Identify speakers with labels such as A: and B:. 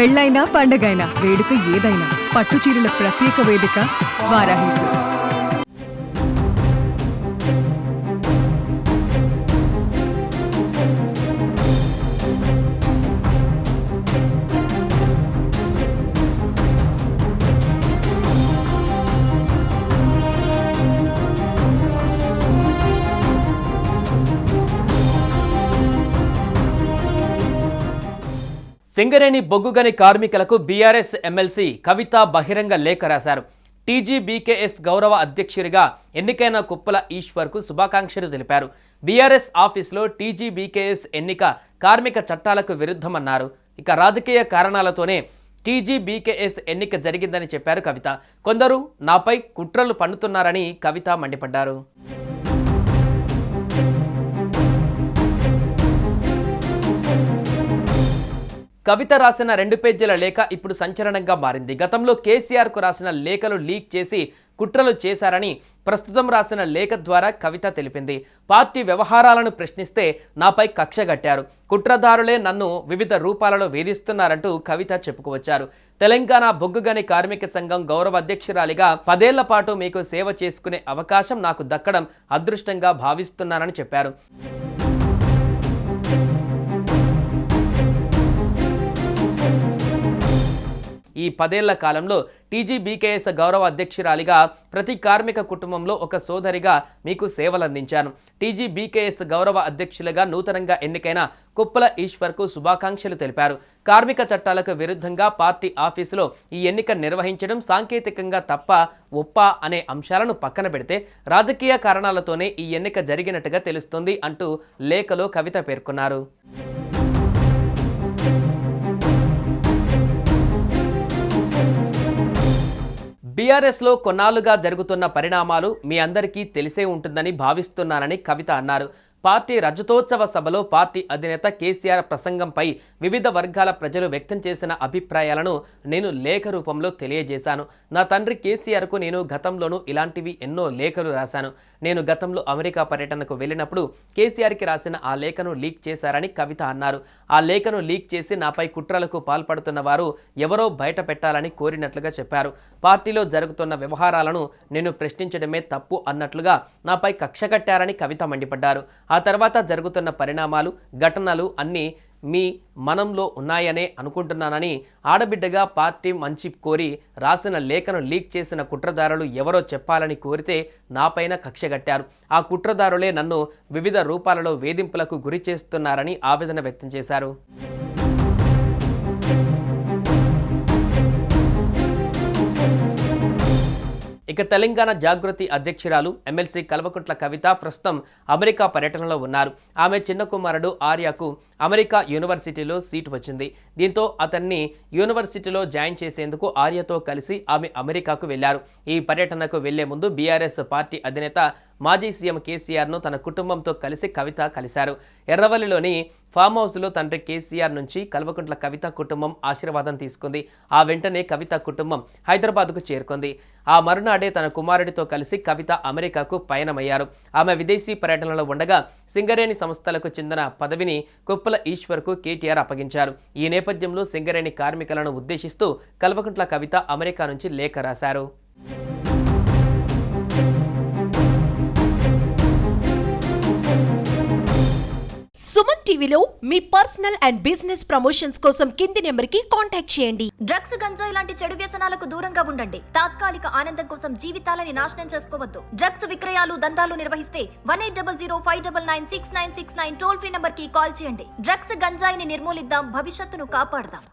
A: పెళ్ళైనా పండగైనా వేడుక ఏదైనా పట్టు చీరల ప్రత్యేక వేదిక వారాహి సిల్క్స్.
B: సింగరేణి బొగ్గుగని కార్మికులకు బీఆర్ఎస్ ఎమ్మెల్సీ కవిత బహిరంగ లేఖ రాశారు. టీజీబీకేఎస్ గౌరవ అధ్యక్షుడిగా ఎన్నికైన కుప్పల ఈశ్వర్కు శుభాకాంక్షలు తెలిపారు. బీఆర్ఎస్ ఆఫీసులో టీజీబీకేఎస్ ఎన్నిక కార్మిక చట్టాలకు విరుద్ధమన్నారు. ఇక రాజకీయ కారణాలతోనే టీజీబీకేఎస్ ఎన్నిక జరిగిందని చెప్పారు కవిత. కొందరు నాపై కుట్రలు పన్నుతున్నారని కవిత మండిపడ్డారు. కవిత రాసిన 2 పేజీల లేఖ ఇప్పుడు సంచలనంగా మారింది. గతంలో కేసీఆర్కు రాసిన లేఖలు లీక్ చేసి కుట్రలు చేశారని ప్రస్తుతం రాసిన లేఖ ద్వారా కవిత తెలిపింది. పార్టీ వ్యవహారాలను ప్రశ్నిస్తే నాపై కక్ష కట్టారు, కుట్రదారులే నన్ను వివిధ రూపాలలో వేధిస్తున్నారంటూ కవిత చెప్పుకువచ్చారు. తెలంగాణ బొగ్గుగని కార్మిక సంఘం గౌరవ అధ్యక్షురాలిగా 10 ఏళ్ల పాటు మీకు సేవ చేసుకునే అవకాశం నాకు దక్కడం అదృష్టంగా భావిస్తున్నానని చెప్పారు. ఈ 10 ఏళ్ల కాలంలో టీజీబీకేఎస్ గౌరవ అధ్యక్షురాలిగా ప్రతి కార్మిక కుటుంబంలో ఒక సోదరిగా మీకు సేవలందించాను. టీజీబీకేఎస్ గౌరవ అధ్యక్షులుగా నూతనంగా ఎన్నికైన కుప్పల ఈశ్వర్కు శుభాకాంక్షలు తెలిపారు. కార్మిక చట్టాలకు విరుద్ధంగా పార్టీ ఆఫీసులో ఈ ఎన్నిక నిర్వహించడం సాంకేతికంగా తప్ప ఒప్ప అనే అంశాలను పక్కన పెడితే రాజకీయ కారణాలతోనే ఈ ఎన్నిక జరిగినట్టుగా తెలుస్తుంది అంటూ లేఖలో కవిత పేర్కొన్నారు. బీఆర్ఎస్లో కొన్నాళ్లుగా జరుగుతున్న పరిణామాలు మీ అందరికీ తెలిసే ఉంటుందని భావిస్తున్నానని కవిత అన్నారు. పార్టీ రజతోత్సవ సభలో పార్టీ అధినేత కేసీఆర్ ప్రసంగంపై వివిధ వర్గాల ప్రజలు వ్యక్తం చేసిన అభిప్రాయాలను నేను లేఖ రూపంలో తెలియజేశాను. నా తండ్రి కేసీఆర్కు నేను గతంలోనూ ఇలాంటివి ఎన్నో లేఖలు రాశాను. నేను గతంలో అమెరికా పర్యటనకు వెళ్ళినప్పుడు కేసీఆర్కి రాసిన ఆ లేఖను లీక్ చేశారని కవిత అన్నారు. ఆ లేఖను లీక్ చేసి నాపై కుట్రలకు పాల్పడుతున్న వారు ఎవరో బయట పెట్టాలని కోరినట్లుగా చెప్పారు. పార్టీలో జరుగుతున్న వ్యవహారాలను నేను ప్రశ్నించడమే తప్పు అన్నట్లుగా నాపై కక్ష కట్టారని కవిత మండిపడ్డారు. ఆ తర్వాత జరుగుతున్న పరిణామాలు ఘటనలు అన్నీ మీ మనంలో ఉన్నాయనే అనుకుంటున్నానని, ఆడబిడ్డగా పార్టీ మంచి కోరి రాసిన లేఖను లీక్ చేసిన కుట్రదారులు ఎవరో చెప్పాలని కోరితే నాపైన కక్షగట్టారు. ఆ కుట్రదారులే నన్ను వివిధ రూపాలలో వేధింపులకు గురి చేస్తున్నారని ఆవేదన వ్యక్తం చేశారు. ఇక తెలంగాణ జాగృతి అధ్యక్షురాలు ఎమ్మెల్సీ కల్వకుంట్ల కవిత ప్రస్తుతం అమెరికా పర్యటనలో ఉన్నారు. ఆమె చిన్న కుమారుడు ఆర్యకు అమెరికా యూనివర్సిటీలో సీటు వచ్చింది. దీంతో అతన్ని యూనివర్సిటీలో జాయిన్ చేసేందుకు ఆర్యతో కలిసి ఆమె అమెరికాకు వెళ్లారు. ఈ పర్యటనకు వెళ్లే ముందు బీఆర్ఎస్ పార్టీ అధినేత మాజీ సీఎం కేసీఆర్ను తన కుటుంబంతో కలిసి కవిత కలిశారు. ఎర్రవల్లిలోని ఫామ్ హౌస్లో తండ్రి కేసీఆర్ నుంచి కల్వకుంట్ల కవిత కుటుంబం ఆశీర్వాదం తీసుకుంది. ఆ వెంటనే కవిత కుటుంబం హైదరాబాద్కు చేరుకుంది. ఆ మరునాడే తన కుమారుడితో కలిసి కవిత అమెరికాకు పయనమయ్యారు. ఆమె విదేశీ పర్యటనలో ఉండగా సింగరేణి సంస్థలకు చెందిన పదవిని కుప్పల ఈశ్వర్కు కేటీఆర్ అప్పగించారు. ఈ నేపథ్యంలో సింగరేణి కార్మికులను ఉద్దేశిస్తూ కల్వకుంట్ల కవిత అమెరికా నుంచి లేఖ రాశారు.
C: సుమన్ టీవీలో మీ పర్సనల్ అండ్ బిజినెస్ ప్రమోషన్స్ కోసం కింది నెంబర్కి కాంటాక్ట్ చేయండి.
D: డ్రగ్స్, గంజాయి లాంటి చెడు వ్యసనాలకు దూరంగా ఉండండి. తాత్కాలిక ఆనందం కోసం జీవితాలని నాశనం చేసుకోవద్దు. డ్రగ్స్ విక్రయాలు, దందాలు నిర్వహిస్తే 180059996969 టోల్ ఫ్రీ నంబర్ కి కాల్ చేయండి. డ్రగ్స్, గంజాయిని నిర్మూలిద్దాం, భవిష్యత్తును కాపాడదాం.